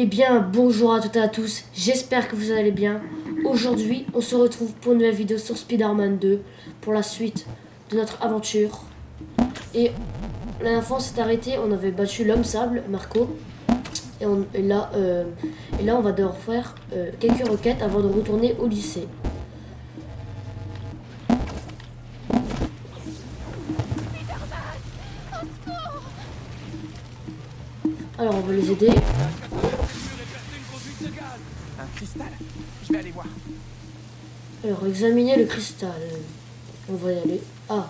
bien, bonjour à toutes et à tous, j'espère que vous allez bien. Aujourd'hui, on se retrouve pour une nouvelle vidéo sur Spider-Man 2, pour la suite de notre aventure. Et la dernière fois, on s'est arrêté, on avait battu l'homme sable, Marco. Et là, on va devoir faire quelques requêtes avant de retourner au lycée. Alors, on va les aider. Un cristal? Je vais aller voir. Alors, examiner le cristal. On va y aller. Ah.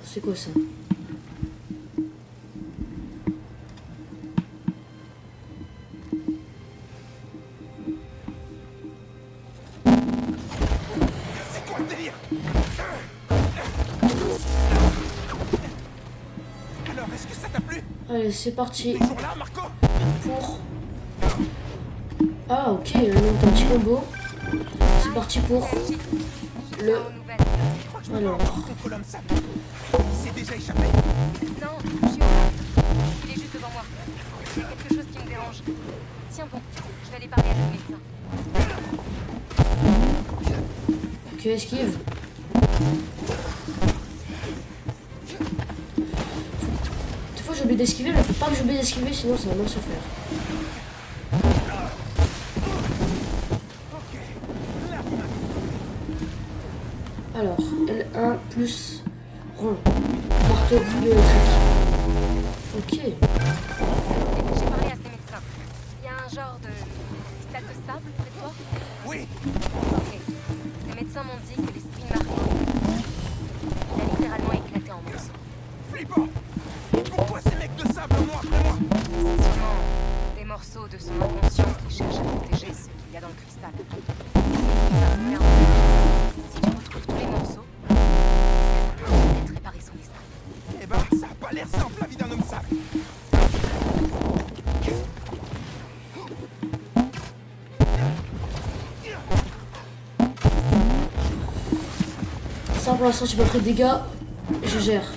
C'est quoi ça? C'est quoi ce délire? Alors, est-ce que ça t'a plu? Allez, c'est parti. Toujours là, Marco? Pour... Ah, ok, un petit combo. C'est parti pour le... Alors... Contre l'homme sable. Il s'est déjà échappé. Non, je suis au bas. Il est juste devant moi. Il y a quelque chose qui me dérange. Tiens bon, je vais aller parler à le médecin. Ok, esquive. Des fois j'oublie d'esquiver, mais faut pas que j'oublie d'esquiver, sinon ça va mal se faire. Alors, L1 plus rond. Marteau bioélectrique. Ok. J'ai parlé à ces médecins. Il y a un genre de cristal de sable près de toi? Oui. Ok. Les médecins m'ont dit que l'esprit de Marco, il a littéralement éclaté en morceaux. Flippant. Pourquoi ces mecs de sable ont après moi? C'est sûrement des morceaux de son inconscient qui cherche à protéger ce qu'il y a dans le cristal. Ça me fait un peu. Si tu retrouves tous les morceaux, ça peut peut-être réparer son destin. Eh ben, ça a pas l'air simple la vie d'un homme sable. Ça pour l'instant j'ai pas pris de dégâts. Je gère.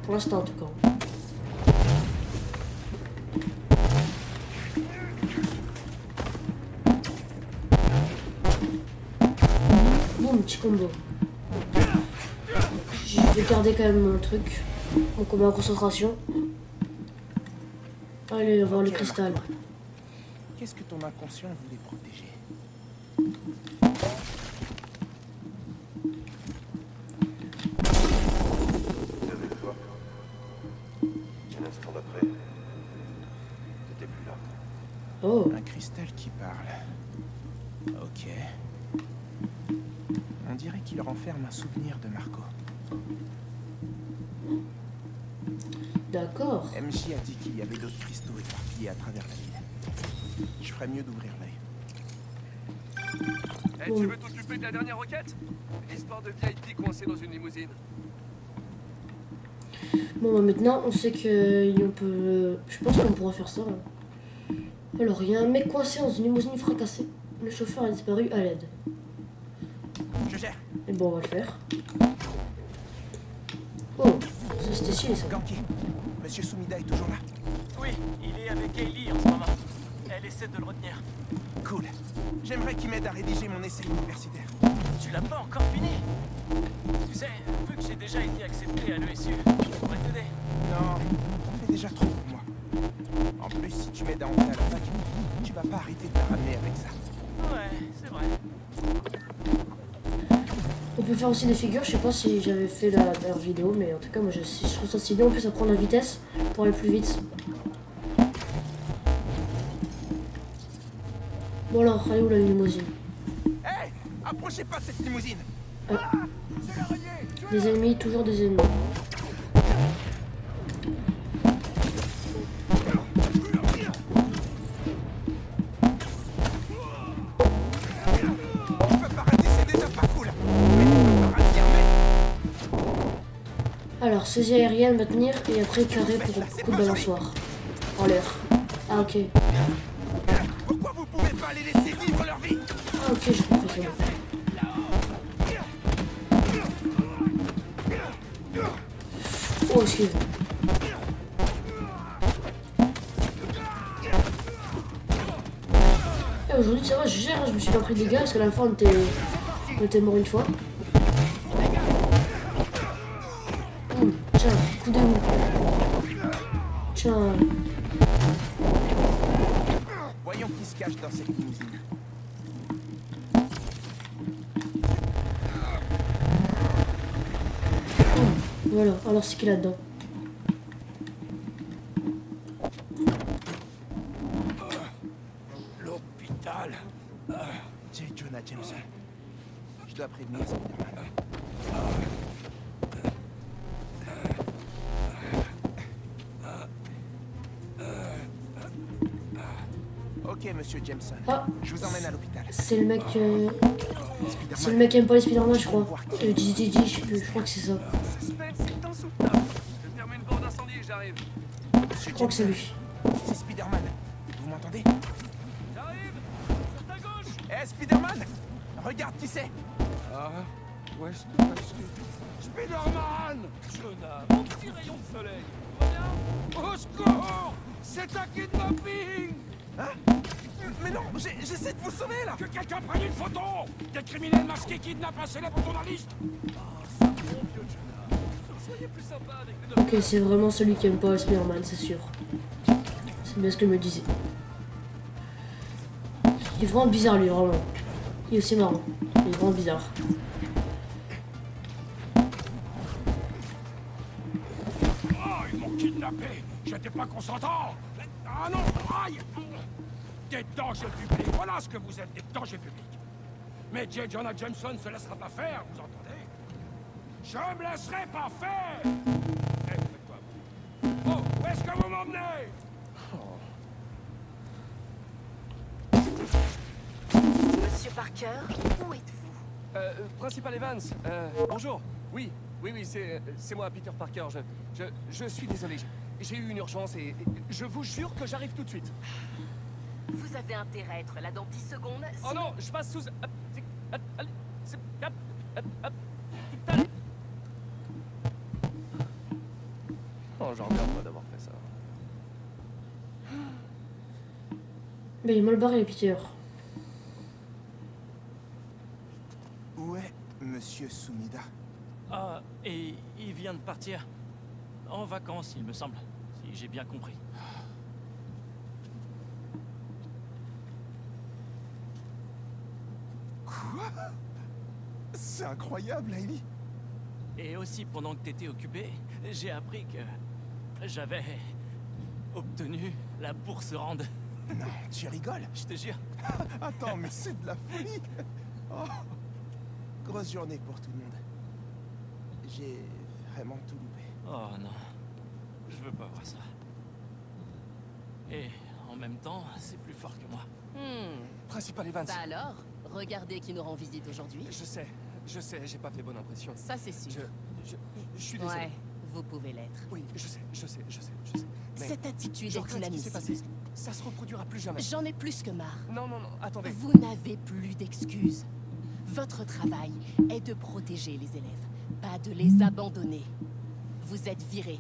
Pour l'instant en tout cas. Boum, petit combo. Je vais garder quand même mon truc. Mon combat en concentration. Allez, voir le Ok, cristal. Marco. Qu'est-ce que ton inconscient voulait protéger? Avec toi. Un instant d'après, t'étais plus là. Oh, Un cristal qui parle. Ok. On dirait qu'il renferme un souvenir de Marco. d'accord. MJ a dit qu'il y avait d'autres cristaux éparpillés à travers la ville. Je ferais mieux d'ouvrir l'œil. Eh, tu veux t'occuper de la dernière requête? L'histoire de VIP coincé dans une limousine. Bon, bah, maintenant on sait que on peut. Je pense qu'on pourra faire ça. Hein. Alors, il y a un mec coincé dans une limousine fracassée. Le chauffeur a disparu à l'aide. Je gère. Et bon, on va le faire. Oh, ça c'était stylé ça. Ganki, Monsieur Sumida est toujours là. Oui, il est avec Hailey en ce moment. Elle essaie de le retenir. Cool. J'aimerais qu'il m'aide à rédiger mon essai universitaire. Tu l'as pas encore fini? Tu sais, vu que j'ai déjà été accepté à l'ESU, je pourrais t'aider. Non, on fait déjà trop pour moi. En plus, si tu m'aides à entrer à la fac, tu vas pas arrêter de la ramener avec ça. Ouais, c'est vrai. On peut faire aussi des figures, je sais pas si j'avais fait la dernière vidéo, mais en tout cas moi je trouve ça stylé, en plus ça prend la vitesse pour aller plus vite. Bon alors, allez où la limousine? Hé, approchez pas de cette limousine. Des ennemis, toujours des ennemis. Tu peux pas rater, c'est déjà pas cool. Mais tu peux pas rater, mais... Alors, saisie aérienne, maintenir, et après carré pour coup de balançoire. En l'air. Ah ok. Pourquoi vous pouvez pas les laisser vivre leur vie? Ah ok, j'ai compris ça. Oh, excuse. aujourd'hui ça va, je gère, je me suis pas pris de dégâts parce que la fois on était mort une fois. Tiens, coup de mou. Tiens. Voyons qui se cache dans cette limousine. Voilà, alors c'est qui là-dedans? L'hôpital. J. Jonah Jameson. Je dois prévenir Spider-Man. Ok, monsieur Jameson. Ah, Je vous emmène à l'hôpital. c'est le mec. C'est le Spider-Man. mec qui aime pas les Spider-Man, je crois. JJJ, je sais plus, je crois que c'est ça. Suspense est insoutenable. Je ferme une bande d'incendie et j'arrive. Je crois que c'est lui. C'est Spider-Man. Vous m'entendez? J'arrive. Sur ta gauche. Eh, Spider-Man! Regarde qui c'est! Ah, où est-ce que... Spider-Man! Jonah, mon petit rayon de soleil. Tout va bien? Au secours! C'est un kidnapping! Hein? Mais non, j'essaie de vous sauver là! Que quelqu'un prenne une photo! Des criminels masqués kidnappent un célèbre journaliste! Ah, c'est bon, vieux Jonah. Soyez plus sympa avec les deux. Ok, c'est vraiment celui qui aime pas Spider-Man, c'est sûr. C'est bien ce que je me disais. Il est vraiment bizarre lui, vraiment. Il est aussi marrant. Il est vraiment bizarre. Ah, ils m'ont kidnappé! J'étais pas consentant! Ah non! Aïe! Des dangers publics! Voilà ce que vous êtes, des dangers publics! Mais J. Jonah Jameson ne se laissera pas faire, vous entendez? Je me laisserai pas faire! Eh, faites-toi. Oh, où est-ce que vous m'emmenez? Monsieur Parker, où êtes-vous? Principal Evans, bonjour. Oui, c'est moi, Peter Parker. Je suis désolé. J'ai eu une urgence et je vous jure que j'arrive tout de suite. Vous avez intérêt à être là dans 10 secondes. Oh sinon- non, je passe sous... Oh, j'en reviens pas d'avoir fait ça. Mais il est mal barré, Peter. Où est monsieur Sumida? Ah, et il vient de partir. En vacances, il me semble. Si j'ai bien compris. Quoi? C'est incroyable, Ivy! Et aussi, pendant que t'étais occupé, j'ai appris que j'avais obtenu la bourse Rand. Non, tu rigoles? Je te jure. Attends, mais c'est de la folie! Oh. Grosse journée pour tout le monde. J'ai vraiment tout loupé. Oh non, je veux pas voir ça. Et en même temps, c'est plus fort que moi. Principal Evans, Ça alors? Regardez qui nous rend visite aujourd'hui. je sais, j'ai pas fait bonne impression. Ça c'est sûr. Je suis désolé. Ouais, vous pouvez l'être. Oui, je sais. Mais Cette attitude je est regrette ce qui s'est passé. inadmissible. Ça se reproduira plus jamais. J'en ai plus que marre. Non, attendez. Vous n'avez plus d'excuses. Votre travail est de protéger les élèves, pas de les abandonner. Vous êtes viré.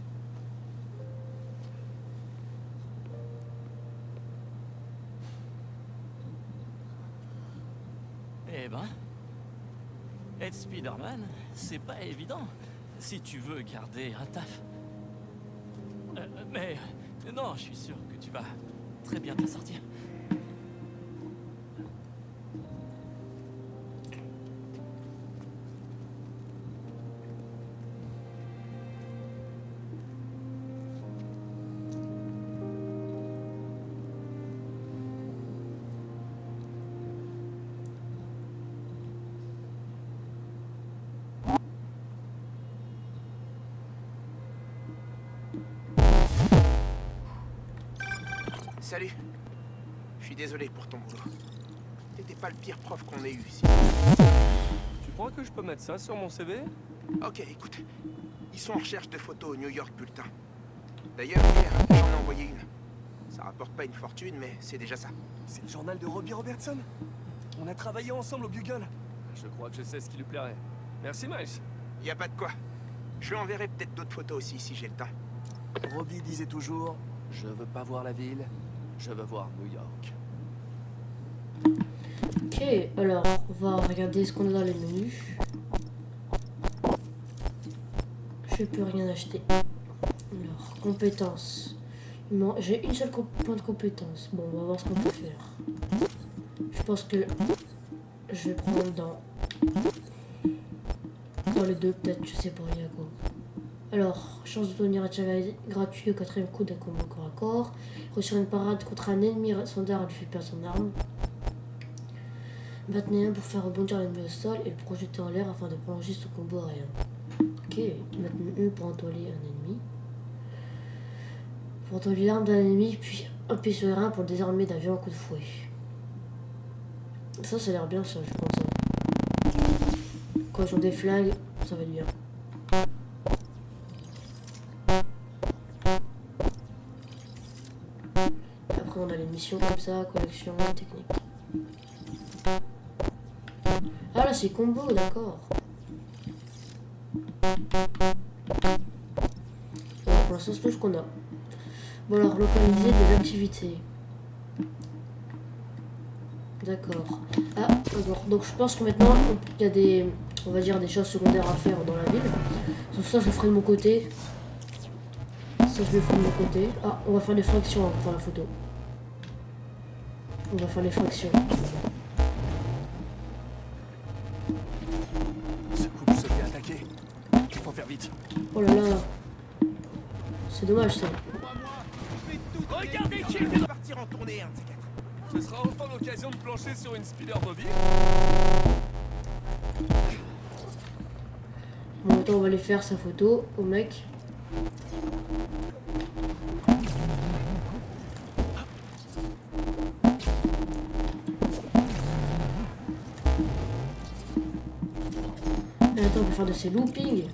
Eh ben, être Spider-Man, c'est pas évident si tu veux garder un taf. Mais non, je suis sûr que tu vas très bien t'en sortir. Salut. Je suis désolé pour ton boulot. T'étais pas le pire prof qu'on ait eu ici. Tu crois que je peux mettre ça sur mon CV? Ok, écoute. Ils sont en recherche de photos au New York Bulletin. D'ailleurs, hier, j'en ai envoyé une. Ça rapporte pas une fortune, mais c'est déjà ça. C'est le journal de Robbie Robertson. On a travaillé ensemble au Bugle. Je crois que je sais ce qui lui plairait. Merci, Miles. Y a pas de quoi. Je lui enverrai peut-être d'autres photos aussi si j'ai le temps. Robbie disait toujours, je veux pas voir la ville, je veux voir New York. Ok, alors on va regarder ce qu'on a dans les menus. Je peux rien acheter. Alors, compétences. J'ai une seule point de compétence. Bon, on va voir ce qu'on peut faire. Je pense que je vais prendre dans les deux, peut-être, je sais pas, il y a quoi. Alors, chance d'obtenir un tir gratuit au 4ème coup d'un combo corps à corps. Reçoit une parade contre un ennemi, son dard lui fait perdre son arme. Maintenez un pour faire rebondir l'ennemi au sol et le projeter en l'air afin de prolonger son combo aérien. Ok, maintenez 1 pour entoiler un ennemi. Pour entoiler l'arme d'un ennemi, puis appuyer sur R1 pour le désarmer d'un violent coup de fouet. Ça a l'air bien, ça, je pense. Quand ils ont des flingues, ça va être bien. Après, on a les missions comme ça, collection, technique. Ah là, c'est combo, d'accord. Bon, pour l'instant, c'est tout ce qu'on a. Bon, alors, localiser des activités. D'accord. Ah, d'accord. Donc, je pense que maintenant, il y a des, on va dire, des choses secondaires à faire dans la ville. Sauf ça, je le ferai de mon côté. Ça, je le ferai de mon côté. Ah, on va faire des fractions pour la photo. On va faire les fractions. Ce couple se fait attaquer. Il faut faire vite. Oh là là. C'est dommage, ça. Regardez qui va partir en tournée, un de ces quatre. Ce sera enfin l'occasion de plancher sur une speeder mobile. Bon, attends, on va aller faire sa photo au mec. Et attends, on va faire de ces loopings.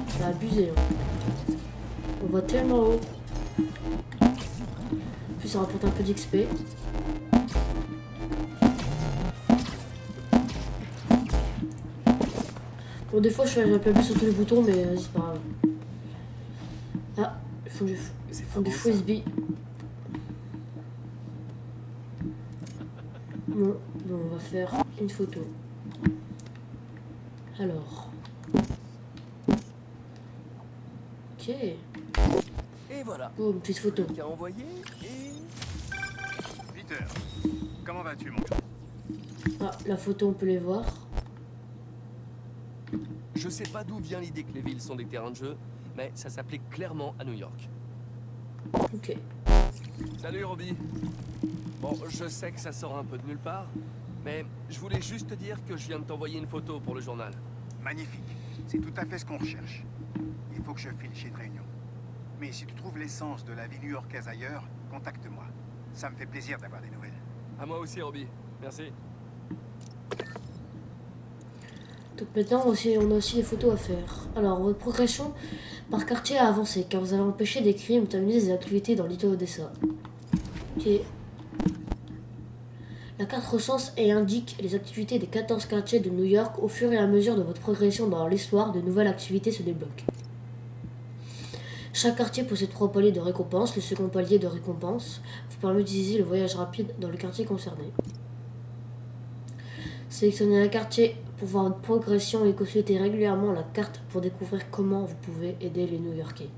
C'est abusé. Hein. On va tellement haut. Puis ça rapporte un peu d'XP. Bon, des fois, j'appuie sur tous les boutons, mais c'est pas grave. Ah, ils font du frisbee. Bon, on va faire une photo. Alors. Ok. Et voilà. Bon, une petite photo. Qui a envoyé et... Peter, comment vas-tu, mon gars? Ah, la photo, on peut les voir. Je sais pas d'où vient l'idée que les villes sont des terrains de jeu, mais ça s'applique clairement à New York. Ok. Salut Robbie. Bon, je sais que ça sort un peu de nulle part, mais je voulais juste te dire que je viens de t'envoyer une photo pour le journal. Magnifique. C'est tout à fait ce qu'on recherche. Il faut que je file chez de Réunion. Mais si tu trouves l'essence de la vie new-yorkaise ailleurs, contacte-moi. Ça me fait plaisir d'avoir des nouvelles. À moi aussi Robbie. Merci. Donc maintenant, on a aussi des photos à faire. Alors, votre progression par quartier a avancé, car vous avez empêché des crimes ou terminé des activités dans l'Ito Odessa. Ok. La carte recense et indique les activités des 14 quartiers de New York. Au fur et à mesure de votre progression dans l'histoire, de nouvelles activités se débloquent. Chaque quartier possède 3 paliers de récompense. Le second palier de récompense vous permet d'utiliser le voyage rapide dans le quartier concerné. Sélectionnez un quartier pour voir votre progression et consultez régulièrement la carte pour découvrir comment vous pouvez aider les New-Yorkais.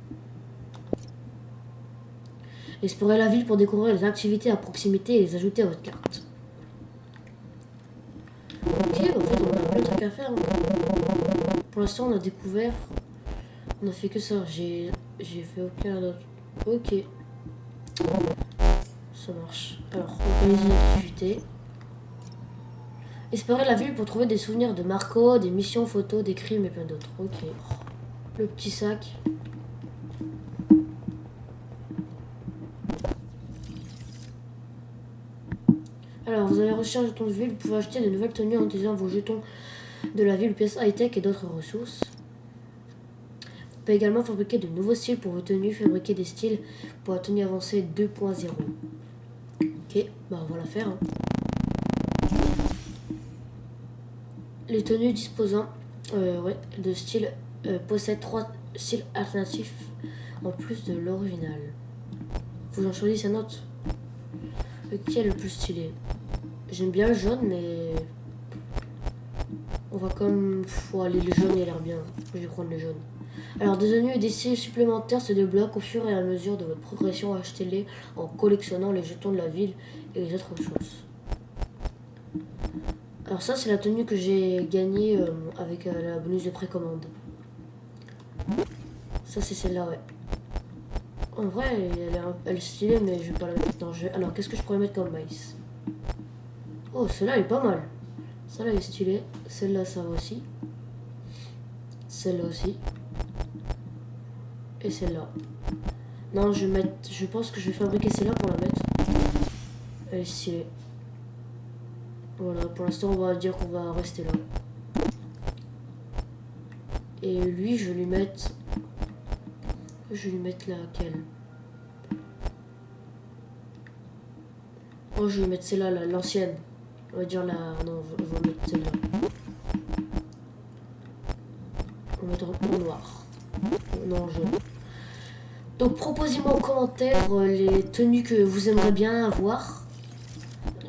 Explorez la ville pour découvrir les activités à proximité et les ajouter à votre carte. Ok, en fait on a plein de trucs à faire. Hein. Pour l'instant on a découvert... On a fait que ça, j'ai fait aucun autre. Ok. Ça marche. Alors, localiser l'activité. Explorer la ville pour trouver des souvenirs de Marco, des missions, photos, des crimes et plein d'autres. Ok. Le petit sac. Alors, vous avez reçu un jeton de ville. Vous pouvez acheter de nouvelles tenues en utilisant vos jetons de la ville, pièces high-tech et d'autres ressources. Vous pouvez également fabriquer de nouveaux styles pour vos tenues. Fabriquer des styles pour la tenue avancée 2.0. Ok, bah on va la faire. Hein. Les tenues disposant de style possèdent 3 styles alternatifs en plus de l'original. Vous en choisissez un autre. Lequel est le plus stylé? J'aime bien le jaune, mais on va comme... Allez, le jaune, il a l'air bien. Je vais prendre le jaune. Alors, des tenues et des styles supplémentaires se débloquent au fur et à mesure de votre progression. Achetez-les en collectionnant les jetons de la ville et les autres choses. Alors ça, c'est la tenue que j'ai gagnée avec la bonus de précommande. Ça, c'est celle-là, ouais. En vrai, elle est stylée, mais je vais pas la mettre. Non, alors, qu'est-ce que je pourrais mettre comme maïs? Oh, celle-là, elle est pas mal. Celle-là, elle est stylée. Celle-là, ça va aussi. Celle-là aussi. Et celle-là. Non, je pense que je vais fabriquer celle-là pour la mettre. Elle est stylée. Voilà, pour l'instant, on va dire qu'on va rester là. Et lui, je vais lui mettre... Je vais lui mettre laquelle? Oh, je vais mettre celle-là, l'ancienne. On va dire la... Non, on va mettre celle-là. On va mettre en noir. Non, jaune. Donc, proposez-moi en commentaire les tenues que vous aimeriez bien avoir.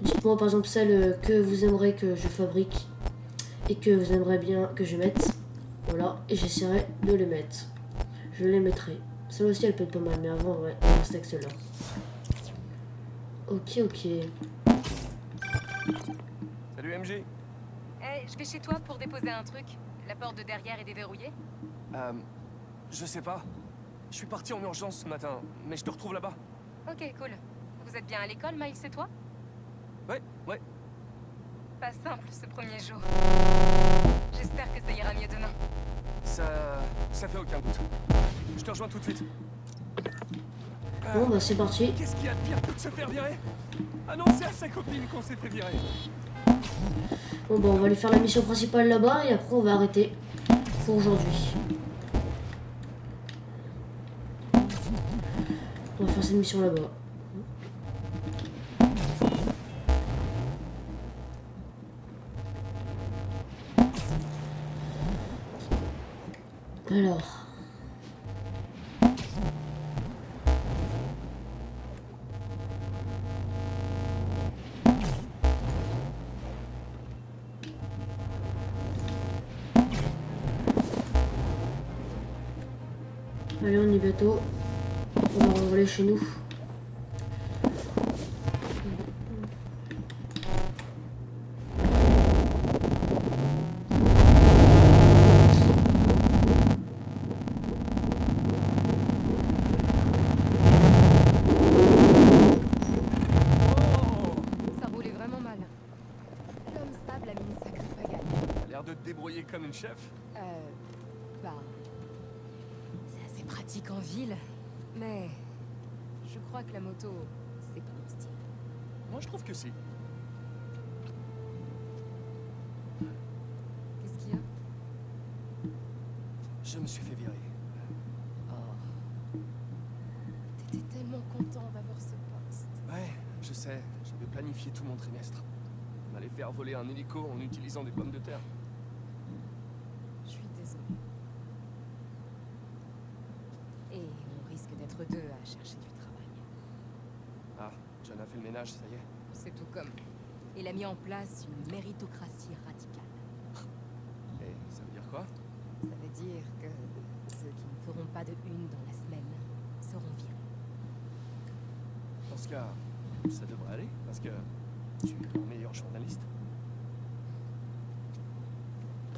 Dites-moi par exemple celles que vous aimeriez que je fabrique et que vous aimeriez bien que je mette. Voilà, et j'essaierai de les mettre. Je les mettrai. Celle aussi, elle peut être pas mal, mais avant, ouais, on reste avec celle-là. Ok, ok. Salut MJ. Eh, je vais chez toi pour déposer un truc. La porte de derrière est déverrouillée? Je sais pas. Je suis parti en urgence ce matin, mais je te retrouve là-bas. Ok, cool. Vous êtes bien à l'école, Miles et toi? Ouais. Pas simple ce premier jour. J'espère que ça ira mieux demain. Ça fait aucun doute. Je te rejoins tout de suite. Bon, bah c'est parti. Qu'est-ce qu'il y a de pire que de se faire virer? Ah non, c'est à sa copine qu'on s'est fait virer. Bon, bah on va aller faire la mission principale là-bas et après on va arrêter pour aujourd'hui. On va faire cette mission là-bas. Alors. Allez, on est bientôt. On va aller chez nous. Ça roulait vraiment mal. L'homme stable a mis une sacrée pagaille. T'as l'air de te débrouiller comme une chef. Bah... C'est assez pratique en ville, mais... Je crois que la moto, c'est pas mon style. Moi, je trouve que si. Qu'est-ce qu'il y a? Je me suis fait virer. Oh... T'étais tellement content d'avoir ce poste. Ouais, je sais. J'avais planifié tout mon trimestre. On allait faire voler un hélico en utilisant des pommes de terre. Je suis désolée. Et on risque d'être deux à chercher du travail. Ah, John a fait le ménage, ça y est. C'est tout comme. Il a mis en place une méritocratie radicale. Et ça veut dire quoi? Ça veut dire que ceux qui ne feront pas de une dans la semaine seront virés. Dans ce cas, ça devrait aller, parce que tu es le meilleur journaliste.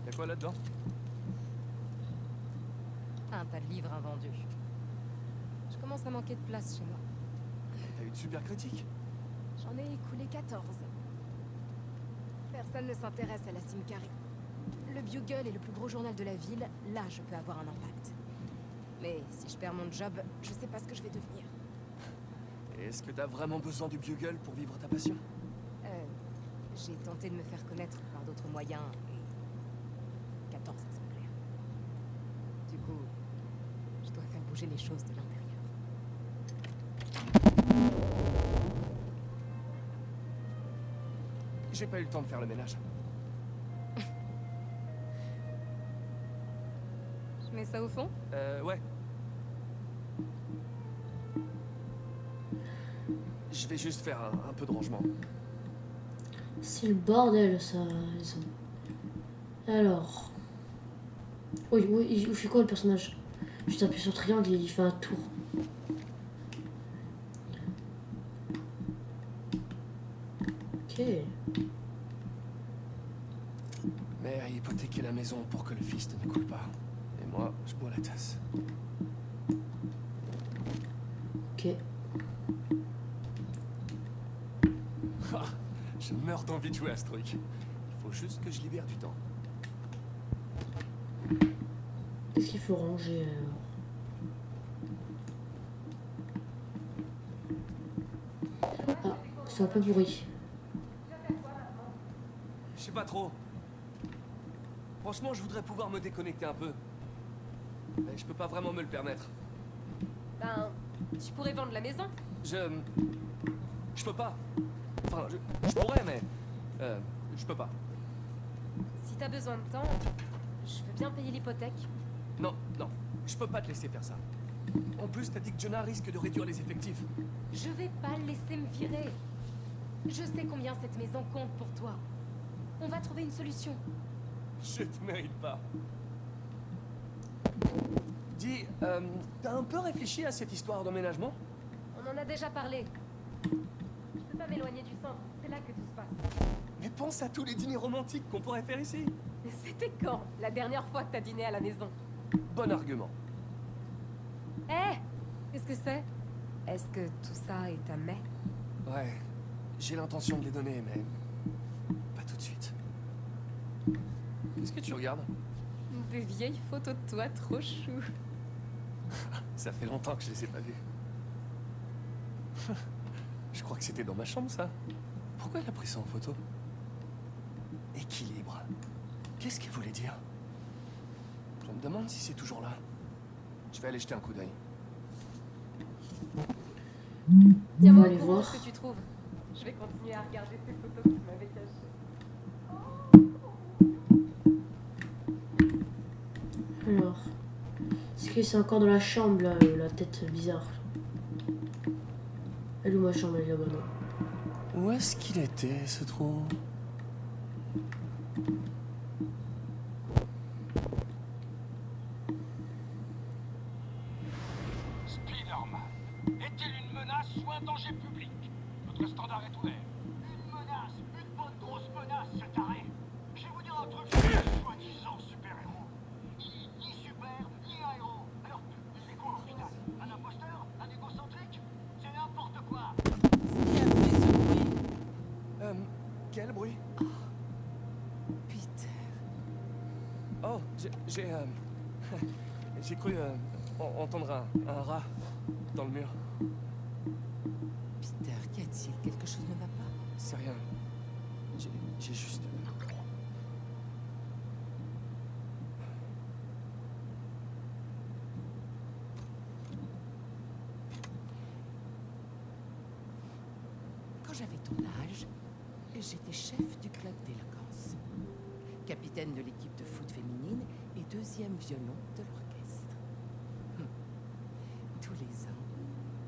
Y'a quoi là-dedans? Un tas de livres invendus. Je commence à manquer de place chez moi. T'as eu de super critiques. J'en ai écoulé 14. Personne ne s'intéresse à la Simcari. Le Bugle est le plus gros journal de la ville, là je peux avoir un impact. Mais si je perds mon job, je sais pas ce que je vais devenir. Et est-ce que t'as vraiment besoin du Bugle pour vivre ta passion? J'ai tenté de me faire connaître par d'autres moyens et 14 exemplaires. Du coup, je dois faire bouger les choses de l'intérieur. J'ai pas eu le temps de faire le ménage. Je mets ça au fond? Ouais. Je vais juste faire un peu de rangement. C'est le bordel, ça. Alors. Oui, oui, il fait quoi le personnage? Je t'appuie sur triangle et il fait un tour. Ok. Mère a hypothéqué la maison pour que le fils ne coule pas. Et moi, je bois la tasse. Ok. Ah, je meurs d'envie de jouer à ce truc. Il faut juste que je libère du temps. Qu'est-ce qu'il faut ranger alors? Ah, c'est un peu pourri. Je sais pas trop. Franchement, je voudrais pouvoir me déconnecter un peu. Mais je peux pas vraiment me le permettre. Ben, tu pourrais vendre la maison. Je peux pas. Enfin, je pourrais, mais... je peux pas. Si t'as besoin de temps, je veux bien payer l'hypothèque. Non, non. Je peux pas te laisser faire ça. En plus, t'as dit que Jonah risque de réduire les effectifs. Je vais pas le laisser me virer. Je sais combien cette maison compte pour toi. On va trouver une solution. Je te mérite pas. Dis, t'as un peu réfléchi à cette histoire d'emménagement? On en a déjà parlé. Je peux pas m'éloigner du centre. C'est là que tout se passe. Mais pense à tous les dîners romantiques qu'on pourrait faire ici. C'était quand, la dernière fois que t'as dîné à la maison? Bon argument. Eh, qu'est-ce que c'est? Est-ce que tout ça est à mai? Ouais, j'ai l'intention de les donner, mais... pas tout de suite. Qu'est-ce que tu regardes? Des vieilles photos de toi trop chou. Ça fait longtemps que je les ai pas vues. Je crois que c'était dans ma chambre, ça. Pourquoi elle a pris ça en photo? Équilibre. Qu'est-ce qu'il voulait dire? Je me demande si c'est toujours là. Je vais aller jeter un coup d'œil. On Tiens-moi va au aller courant de voir. ce que tu trouves. Je vais continuer à regarder ces photos que tu m'avais cachées. Alors. Est-ce que c'est encore dans la chambre là, la tête bizarre? Elle est où ma chambre? Elle est là-bas, non? Où est-ce qu'il était, ce trou? Spider-Man. Est-il une menace ou un danger public? Notre standard est ouvert. Une menace, une bonne grosse menace, ce taré. Je vais vous dire un truc sur ce soi-disant super-héros. Il est ni super, ni un héros. Alors, c'est quoi au final? Un imposteur? Un égocentrique? C'est n'importe quoi. Qui a fait ce bruit? Quel bruit? Peter. Oh, j'ai cru entendre un rat dans le mur. Peter, qu'y a-t-il? Quelque chose ne va pas? C'est rien. J'ai juste... Quand j'avais ton âge, j'étais chef du club d'éloquence, capitaine de l'équipe de foot féminine et deuxième violon de l'orchestre. Tous les ans,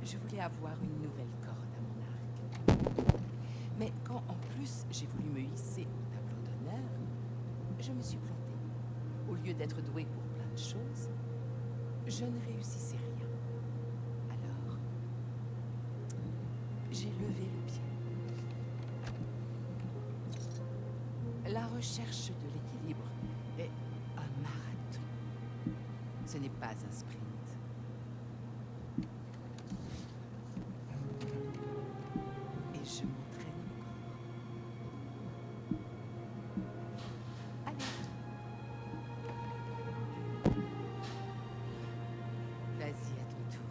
je voulais avoir une nouvelle corde à mon arc. Mais quand en plus j'ai voulu me hisser au tableau d'honneur, je me suis plantée. Au lieu d'être douée pour plein de choses, je ne réussissais rien. Alors, j'ai levé le pied. La recherche de l'équilibre est un marathon. Ce n'est pas un sprint. Et je m'entraîne encore. Allez. Vas-y, à ton tour.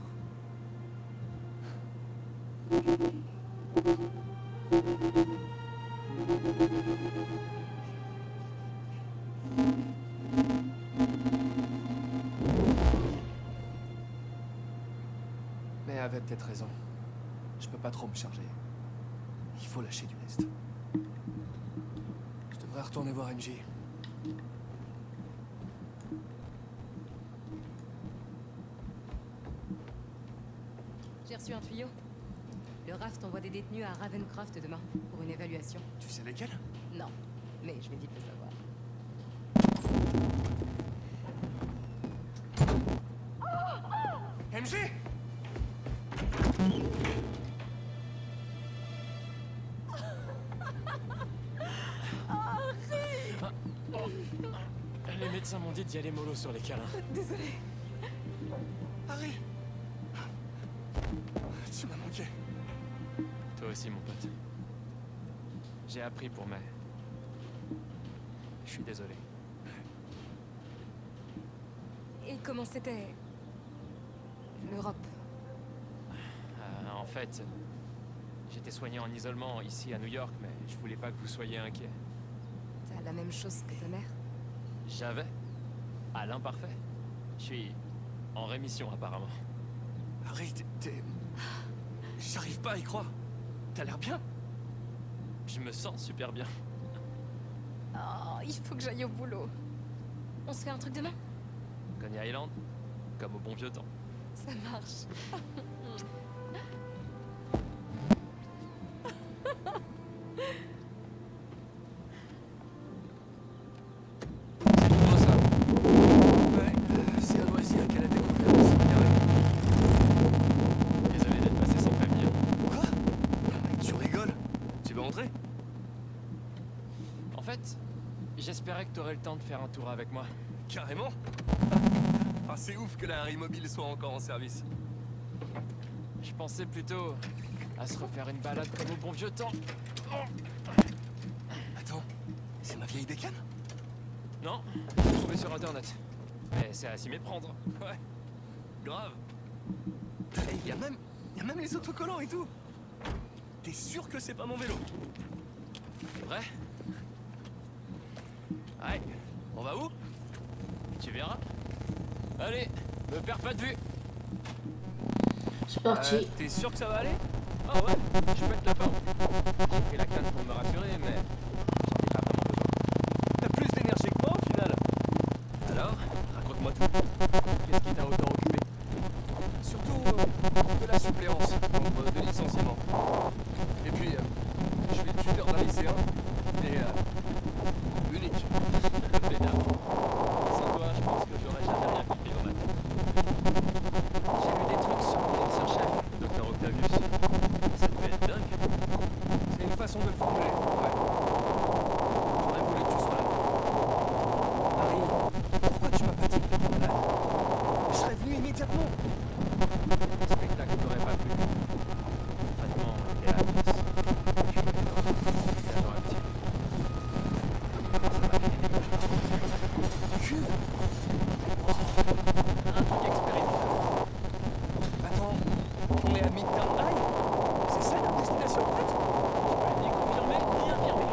Mais elle avait peut-être raison. Je peux pas trop me charger. Il faut lâcher du lest. Je devrais retourner voir MJ. J'ai reçu un tuyau. Le RAF t'envoie des détenus à Ravencroft demain pour une évaluation. Tu sais lesquels? Non, mais je vais vite le savoir. MJ! Les médecins m'ont dit d'y aller mollo sur les câlins. Désolée. Harry! Tu m'as manqué. Toi aussi, mon pote. J'ai appris pour mai. Je suis désolé. Et comment c'était l'Europe? En fait, j'étais soigné en isolement ici à New York, mais je voulais pas que vous soyez inquiets. T'as la même chose que ta mère? J'avais à l'imparfait. Je suis en rémission apparemment. Harry, t'es... J'arrive pas à y croire. T'as l'air bien. Je me sens super bien. Oh, il faut que j'aille au boulot. On se fait un truc demain? Coney Island, comme au bon vieux temps. Ça marche. C'est nouveau ça. Ouais, c'est un loisir qu'elle a découvert de s'égarer. Désolé d'être passé sans prévenir. Quoi? Tu rigoles? Tu veux entrer? En fait, j'espérais que t'aurais le temps de faire un tour avec moi. Carrément? Ah, c'est ouf que la Harry Mobile soit encore en service. Je pensais plutôt à se refaire une balade comme au bon vieux temps. Attends, c'est ma vieille bécane? Non, j'ai trouvé sur internet. Mais c'est à s'y méprendre. Ouais, grave. Et y a même les autocollants et tout. T'es sûr que c'est pas mon vélo? C'est vrai? Ouais, on va où? Tu verras. Allez, me perds pas de vue. C'est parti. T'es sûr que ça va aller? Ah ouais, je peux être la fin. J'ai pris la canne pour me rassurer, mais j'en ai pas vraiment besoin. T'as plus d'énergie que moi au final. Alors, raconte-moi tout. Qu'est-ce qui t'a autant occupé? Surtout de la suppléance, donc de licenciement. Et puis, je suis le tuteur d'un lycéen. Et unique. Le pédard. Sans toi, je pense que j'aurais jamais rien compris dans ma vie. J'ai lu des trucs sur mon ancien chef, Dr. Octavius. Ça devait être dingue. C'est une façon de le formuler, ouais. J'aurais voulu que tu sois là. Harry, pourquoi tu m'as pas dit que t'étais malade? Je serais venu immédiatement. Le spectacle n'aurait pas plu. Le traitement était atroce. Je suis dans un genre actif. Ça m'a fait des cauchemars. Cuve. Un truc expérimental. Attends, on est à Midtown High? C'est ça notre destination en fait? Je peux ni confirmer ni infirmer.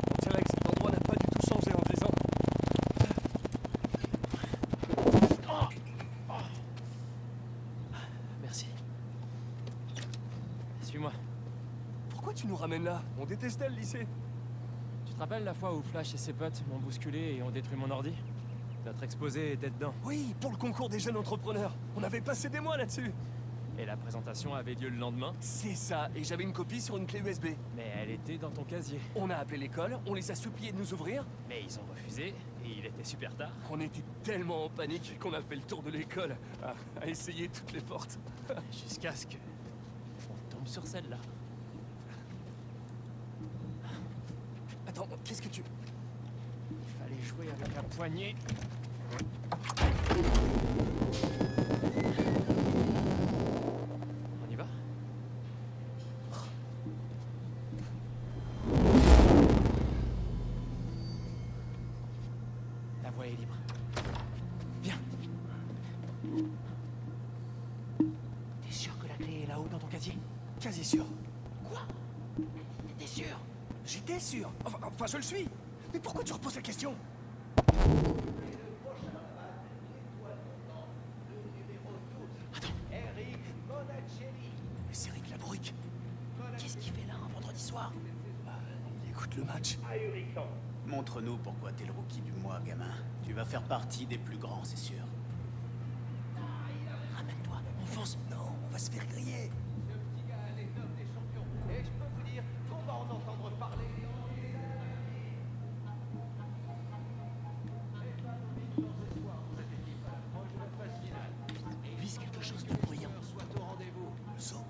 On dirait que cet endroit n'a pas du tout changé en 10 ans. Merci. Suis-moi. Pourquoi tu nous ramènes là? On détestait le lycée. Tu te rappelles la fois où Flash et ses potes m'ont bousculé et ont détruit mon ordi? Notre exposé était dedans. Oui, pour le concours des jeunes entrepreneurs. On avait passé des mois là-dessus. Et la présentation avait lieu le lendemain, C'est ça, et j'avais une copie sur une clé USB. mais elle était dans ton casier. On a appelé l'école, on les a suppliés de nous ouvrir. Mais ils ont refusé, et il était super tard. On était tellement en panique qu'on a fait le tour de l'école, à essayer toutes les portes. Jusqu'à ce que... on tombe sur celle-là. Attends, qu'est-ce que tu... Il fallait jouer avec la poignée. On y va? La voie est libre. Viens. T'es sûr que la clé est là-haut dans ton casier? Quasi sûr. Quoi? T'es sûr? J'étais sûr. Enfin, je le suis. Mais pourquoi tu reposes la question? Mais c'est Rick Laborique. Qu'est-ce qu'il fait là un vendredi soir? Il écoute Écoute le match. Montre-nous pourquoi t'es le rookie du mois, gamin. Tu vas faire partie des plus grands, c'est sûr. Ramène-toi, on fonce. Non, on va se faire griller. Vise quelque chose de bruyant. Le son.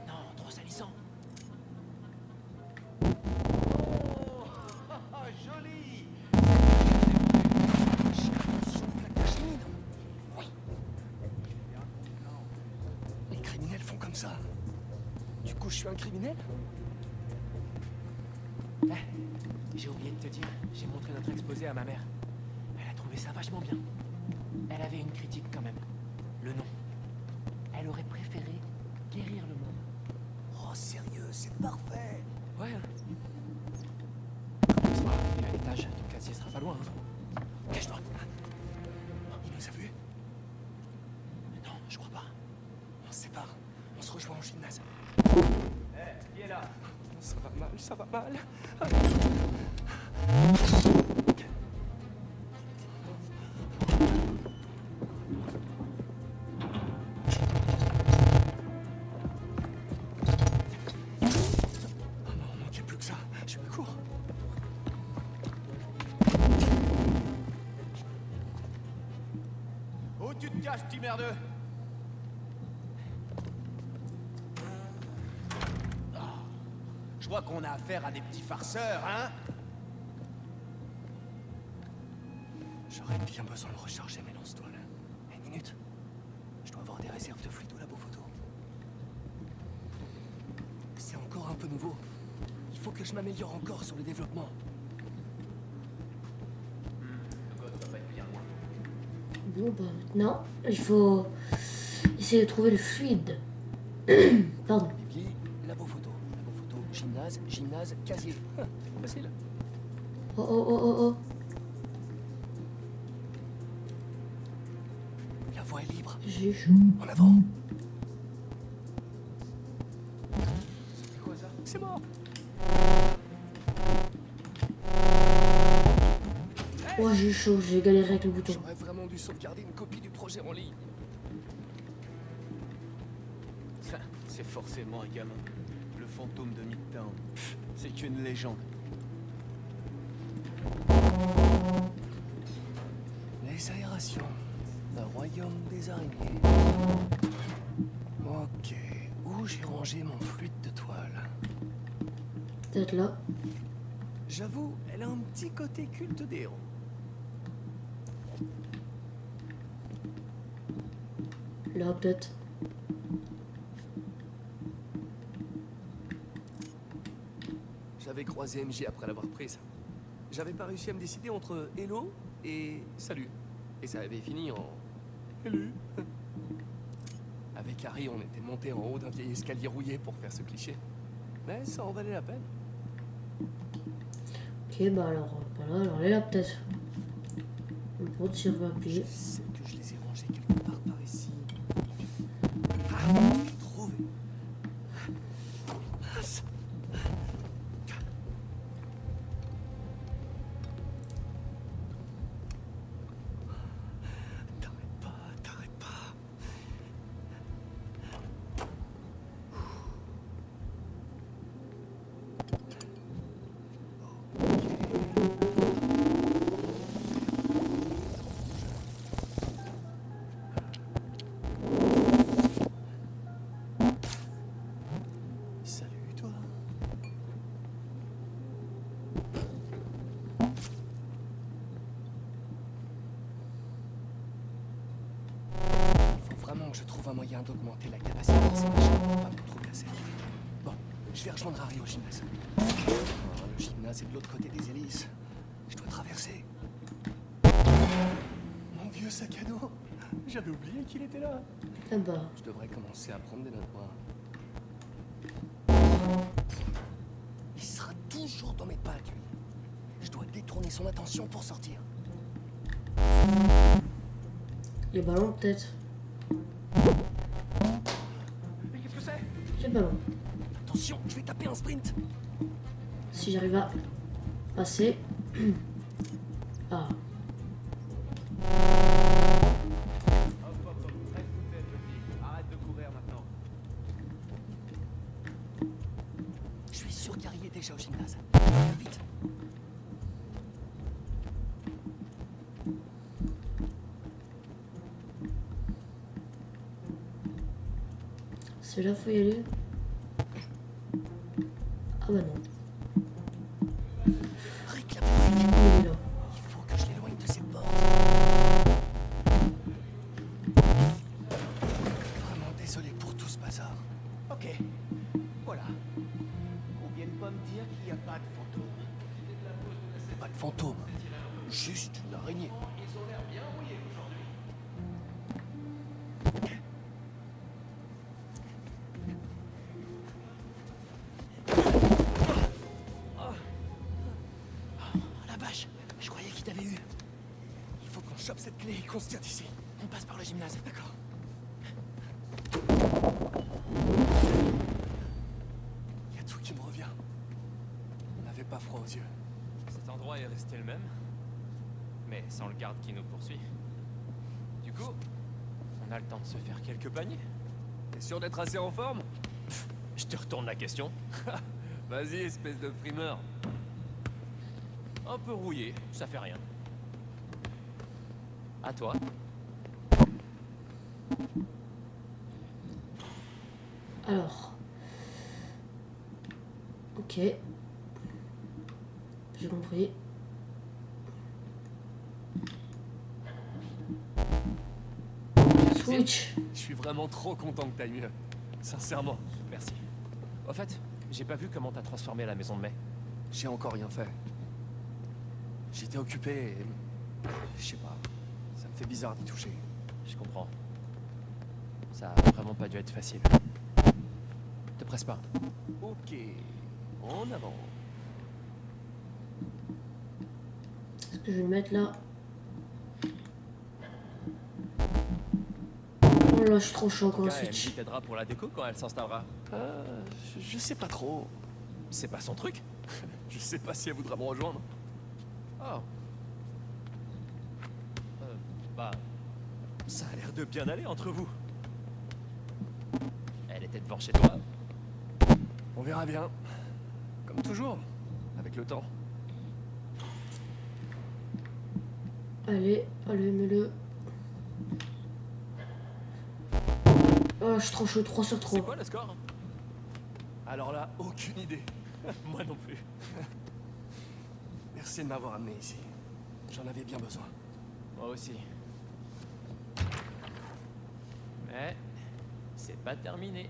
Non, trop salissant. Les criminels font comme ça. Du coup, je suis un criminel? J'ai oublié de te dire, j'ai montré notre exposé à ma mère. Elle a trouvé ça vachement bien. Elle avait une critique quand même. Le nom. Elle aurait préféré guérir le monde. Oh, sérieux, c'est parfait. Ouais. Il est à l'étage, ton casier sera pas loin. Hein. Cache-toi. Il nous a vus? Non, je crois pas. On se sépare. On se rejoint au gymnase. Qui est là? Ça va mal, ça va mal. Oh non, il manquait plus que ça. Je me cours. Où tu te caches, petit merdeux? Je vois qu'on a affaire à des petits farceurs, hein? J'aurais bien besoin de recharger mes lance-toiles. Une minute. Je dois avoir des réserves de fluide au labo photo. C'est encore un peu nouveau. Il faut que je m'améliore encore sur le développement. Bon, bah maintenant, il faut essayer de trouver le fluide. Pardon. Bibli, labo photo. Labo photo, gymnase, gymnase, casier. Facile. Oh, oh, oh, oh, oh. La voie est libre. J'ai chaud. En avant. C'est quoi ça? C'est mort. Oh, j'ai chaud, j'ai galéré avec le bouton. J'aurais vraiment dû sauvegarder une copie du projet en ligne. Ça, c'est forcément un gamin. Le fantôme de Midtown. C'est qu'une légende. Les aérations. Le royaume des araignées. Ok. Où j'ai rangé mon fluide de toile? Peut-être là. J'avoue, elle a un petit côté culte des héros. Là, peut-être. J'avais croisé MJ après l'avoir prise. J'avais pas réussi à me décider entre hello et salut. Et ça avait fini en hello. Avec Harry, on était monté en haut d'un vieil escalier rouillé pour faire ce cliché. Mais ça en valait la peine. Ok, bah alors, voilà, alors elle est là, peut-être. Le pot si on va appuyer. Je sais que je les ai rangés quelque part par ici. Ah, j'ai trouvé. T'arrête pas. Salut toi. Il faut vraiment que je trouve un moyen d'augmenter la capacité de ces machines pour pas me trouver assez. Bon, je vais rejoindre Harry au gymnase. Oh, le gymnase est de l'autre côté des hélices. Je dois traverser. Mon vieux sac à dos. J'avais oublié qu'il était là. Ah bah. Je devrais commencer à prendre des notes moi. Il sera toujours dans mes pattes, lui. Je dois détourner son attention pour sortir. Les ballons, peut-être. Mais qu'est-ce que c'est? Les ballons. Attention, je vais taper un sprint. Si j'arrive à passer. Ah. Reste tout belle, petit. Arrête de courir maintenant. Je suis sûr qu'Harry est déjà au gymnase. Vite. C'est là, faut y aller. Ah bah non. Rick, la Il est là. il faut que je l'éloigne de ces portes. Vraiment désolé pour tout ce bazar. Ok. Voilà. On vient pas me dire qu'il n'y a pas de fantôme. Pas de fantôme. Juste une araignée. Ils ont l'air bien rouillés aujourd'hui. Oh la vache, je croyais qu'il t'avait eu. Il faut qu'on chope cette clé et qu'on se tire d'ici. On passe par le gymnase, d'accord. Il y a tout qui me revient. On n'avait pas froid aux yeux. Cet endroit est resté le même, mais sans le garde qui nous poursuit. Du coup, on a le temps de se faire quelques paniers. T'es sûr d'être assez en forme? Je te retourne la question. Vas-y, espèce de frimeur. Un peu rouillé, ça fait rien. À toi. Alors. Ok. J'ai compris. Switch. Je suis vraiment trop content que t'ailles mieux. Sincèrement. Merci. Au fait, j'ai pas vu comment t'as transformé la maison de mai. J'ai encore rien fait. J'étais occupé et... Je sais pas. Ça me fait bizarre d'y toucher. Je comprends. Ça a vraiment pas dû être facile. Te presse pas. Ok. En avant. Est-ce que je vais le mettre là? Oh là, je suis trop chaud encore un Angie switch. t'aidera pour la déco quand elle s'installera. Je sais pas trop. C'est pas son truc. Je sais pas si elle voudra me rejoindre. Oh. Bah, ça a l'air de bien aller entre vous. Elle était devant chez toi. On verra bien. Comme toujours. Avec le temps. Allez, allez, mets-le. Oh, je suis trop chaud, 3 sur 3. C'est quoi le score? Alors là, aucune idée. Moi non plus. Merci de m'avoir amené ici. J'en avais bien besoin. Moi aussi. Mais c'est pas terminé.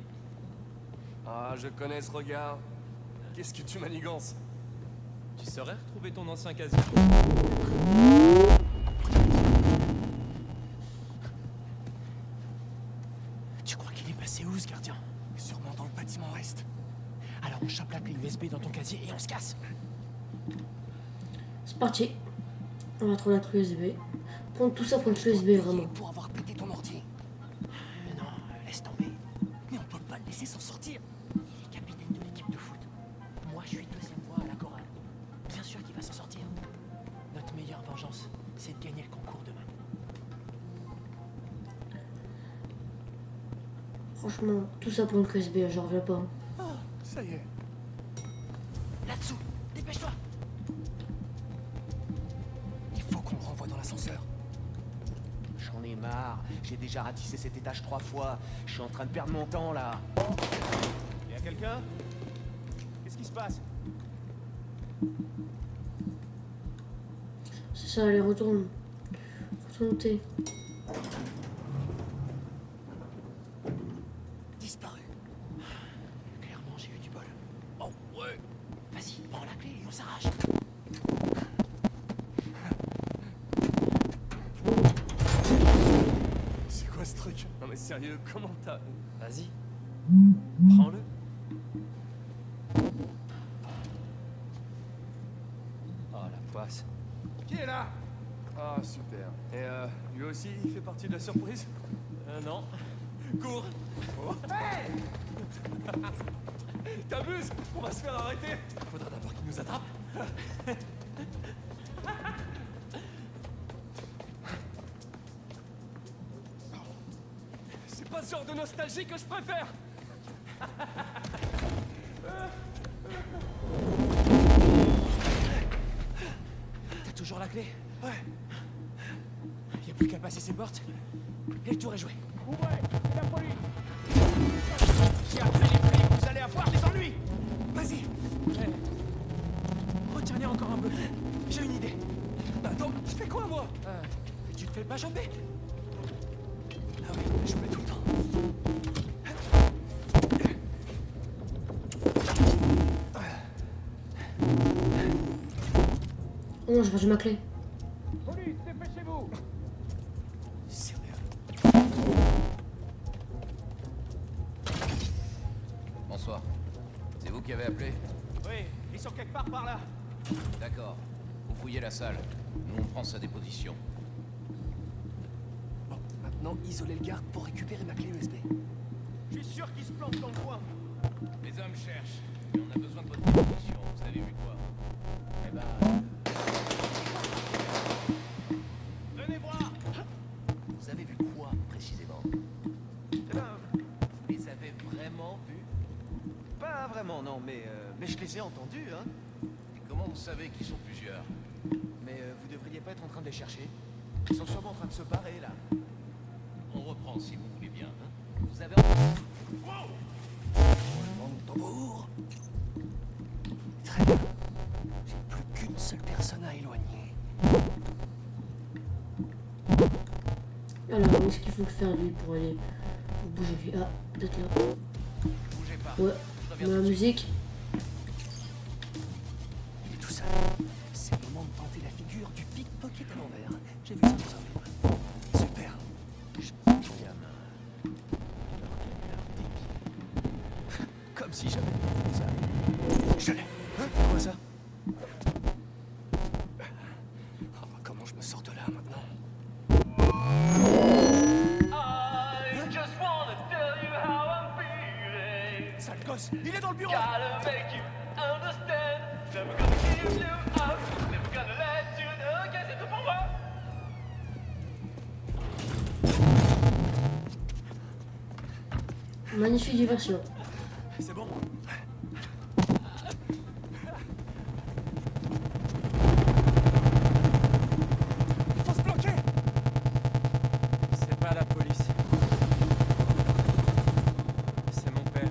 Ah, je connais ce regard. Qu'est-ce que tu manigances? Tu saurais retrouver ton ancien casier? Tu crois qu'il est passé où, ce gardien? Sûrement dans le bâtiment Est. Alors on chope la clé USB dans ton casier et on se casse. C'est parti. On va trouver la clé USB. Prendre tout ça pour une clé USB, vraiment. Pour avoir pété ton ordi. Mais non, laisse tomber. Mais on peut pas le laisser s'en sortir. Il est capitaine de l'équipe de foot. Moi, je suis deuxième voix à la chorale. Bien sûr qu'il va s'en sortir. Notre meilleure vengeance, c'est de gagner le concours demain. Franchement, tout ça pour une clé USB, j'en reviens pas. Oh, ça y est. Là-dessous, dépêche-toi. Il faut qu'on le renvoie dans l'ascenseur. J'en ai marre. J'ai déjà ratissé cet étage 3 fois. Je suis en train de perdre mon temps là. Y'a quelqu'un? Qu'est-ce qui se passe? C'est ça, allez, retourne. Retourne où t'es. Disparu. Clairement, j'ai eu du bol. Oh, ouais. Vas-y, prends la clé et on s'arrache. C'est quoi ce truc? Non mais sérieux, comment t'as... Vas-y. Prends-le. Oh la poisse. Qui est là? Ah, super. Et lui aussi, il fait partie de la surprise? Non. Cours. Oh. Hey! T'abuses? On va se faire arrêter. Faudra d'abord qu'ils nous attrapent. C'est pas ce genre de nostalgie que je préfère. T'as toujours la clé? Ouais. Y a plus qu'à passer ces portes et le tour est joué. Ouvrez, c'est la police. J'ai appris les flics, vous allez avoir des ennuis. Vas-y. Retiens-les encore un peu. J'ai une idée. Attends, je fais quoi moi? Tu te fais pas choper? Ah oui, je mets tout le temps. Oh non, j'ai perdu ma clé. Police, dépêchez-vous. Sérieux? Bonsoir. C'est vous qui avez appelé? Oui, ils sont quelque part par là. D'accord. Vous fouillez la salle. Nous, on prend sa déposition. Bon, maintenant, isolez le garde pour récupérer ma clé USB. Je suis sûr qu'ils se plantent dans le coin. Les hommes cherchent. Et on a besoin de votre déposition. Vous avez vu quoi? Eh ben... Venez voir. Vous avez vu quoi, précisément? Eh ben, Vous les avez vraiment vus? pas vraiment, non, mais je les ai entendus, hein. Et comment vous savez qu'ils sont plusieurs? Mais vous devriez pas être en train de les chercher. Ils sont sûrement en train de se barrer, là. On reprend, si vous voulez bien. Hein. Vous avez... Tambour. Très bien. J'ai plus qu'une seule personne à éloigner. Alors, où est-ce qu'il faut le faire lui pour aller. Pour bouger lui? Ah, peut-être là. Bougez pas. Ouais, Je on reviens met la tout de suite. musique. Il est tout seul. C'est le moment de tenter la figure du pickpocket à l'envers. J'ai vu ça dans un film. Super. Comme si j'avais vu ça. Je l'ai. Hein? Quoi ça? Oh, comment je me sors de là maintenant? Sale gosse, il est dans le bureau. Magnifique diversion. C'est bon. Il faut se bloquer. C'est pas la police. C'est mon père.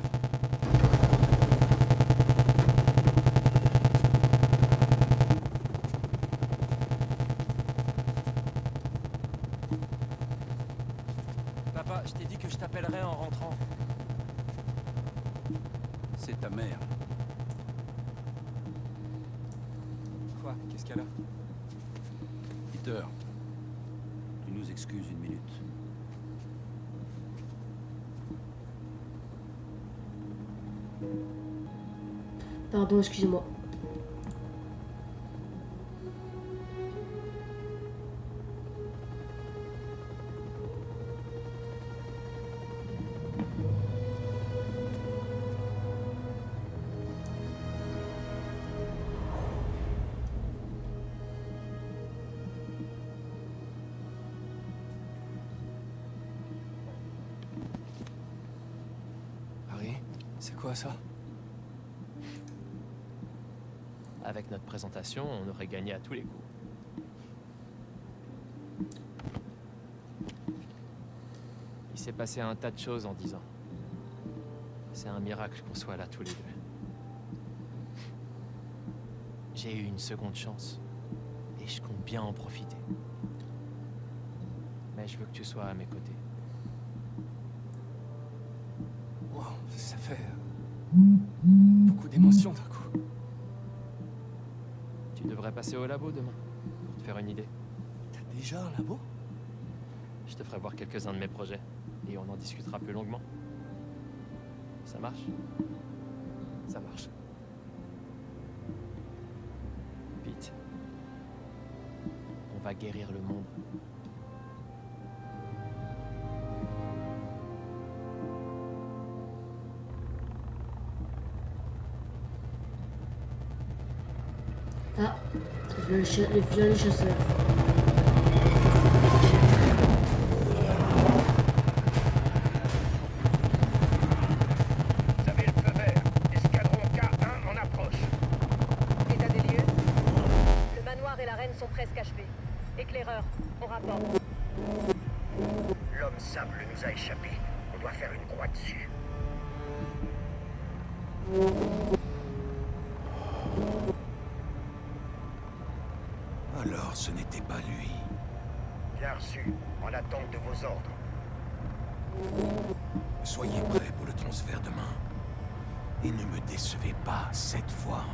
Papa, je t'ai dit que je t'appellerais en rentrant. C'est ta mère. Quoi? Qu'est-ce qu'elle a? Peter, tu nous excuses une minute. Pardon, excusez-moi. Harry, c'est quoi ça? Avec notre présentation, on aurait gagné à tous les coups. Il s'est passé un tas de choses en 10 ans. C'est un miracle qu'on soit là tous les deux. J'ai eu une seconde chance. Et je compte bien en profiter. Mais je veux que tu sois à mes côtés. Wow, ça fait beaucoup d'émotions d'un coup. Tu devrais passer au labo demain, pour te faire une idée. T'as déjà un labo? Je te ferai voir quelques-uns de mes projets, et on en discutera plus longuement. Ça marche? Ça marche. Pete, on va guérir le monde. Ah, les violets chasseurs. Vous avez le feu vert. Escadron K1 en approche. État des lieux. Le manoir et l'arène sont presque achevés. Éclaireur, on rapporte. L'homme sable nous a échappé. On doit faire une croix dessus. Alors, ce n'était pas lui. Bien reçu. En attente de vos ordres. Soyez prêts pour le transfert demain. Et ne me décevez pas cette fois.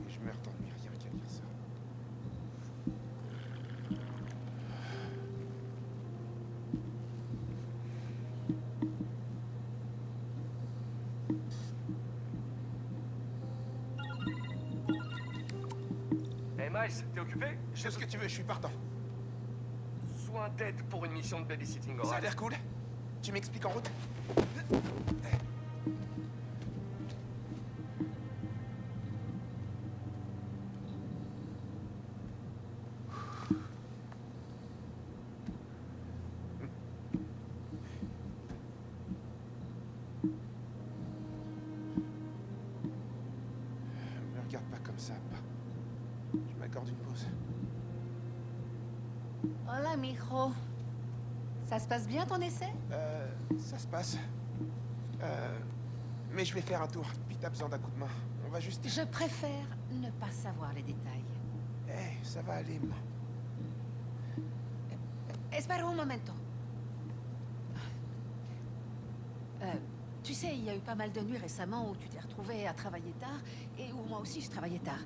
Je meurs d'ennui, rien qu'à dire ça. Hey Miles, t'es occupé? Fais ce que tu veux, je suis partant. Soin d'aide pour une mission de babysitting, Ça a alright? l'air cool. Tu m'expliques en route? Me regarde pas comme ça, pas. Je m'accorde une pause. Hola, mijo. Ça se passe bien ton essai? Ça se passe. Mais je vais faire un tour, puis t'as besoin d'un coup de main. On va juste... Je préfère ne pas savoir les détails. Ça va aller, moi. Espera un momento. Tu sais, il y a eu pas mal de nuits récemment où tu t'es retrouvé à travailler tard et où moi aussi je travaillais tard.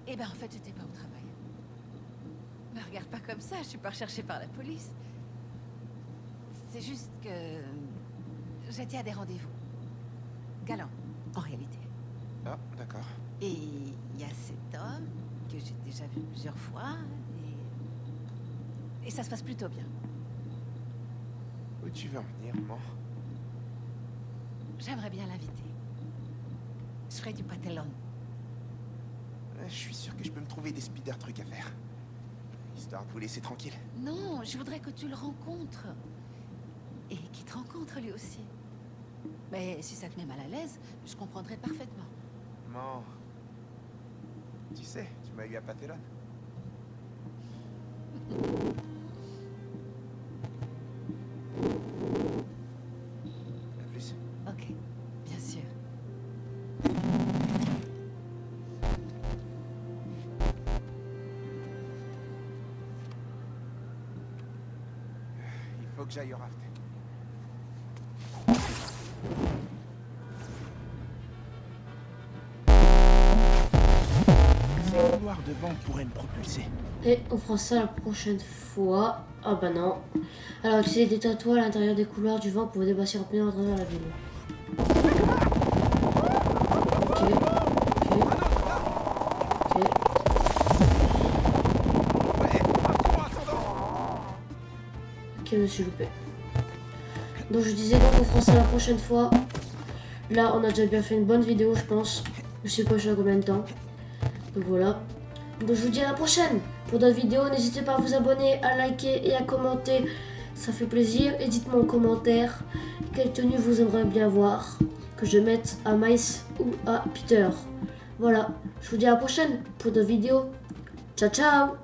Eh ben en fait, j'étais pas au travail. Me regarde pas comme ça, je suis pas recherchée par la police. C'est juste que j'étais à des rendez-vous. Galants, en réalité. Ah, d'accord. Et il y a cet homme que j'ai déjà vu plusieurs fois et ça se passe plutôt bien. Où tu veux en venir, maman? J'aimerais bien l'inviter. Je ferai du patelón. Je suis sûr que je peux me trouver des speeder trucs à faire. Histoire de vous laisser tranquille. Non, je voudrais que tu le rencontres. Et qu'il te rencontre lui aussi. Mais si ça te met mal à l'aise, je comprendrai parfaitement. Maman, tu sais, tu m'as eu à Patelón. À plus. Ok, bien sûr. Il faut que j'aille au raft. C'est le noir devant pourrait me propulser. Et on fera ça la prochaine fois. Ah bah non. Alors utilisez des tatouages à l'intérieur des couloirs du vent pour vous dépasser rapidement à travers la ville. Ok. Ok, me suis loupé. Donc je disais donc on fera ça la prochaine fois. Là on a déjà bien fait une bonne vidéo je pense. Je sais pas combien de temps. Donc voilà. Donc je vous dis à la prochaine pour d'autres vidéos. N'hésitez pas à vous abonner, à liker et à commenter. Ça fait plaisir. Et dites-moi en commentaire quelle tenue vous aimeriez bien voir. Que je mette à Miles ou à Peter. Voilà. Je vous dis à la prochaine pour d'autres vidéos. Ciao ciao.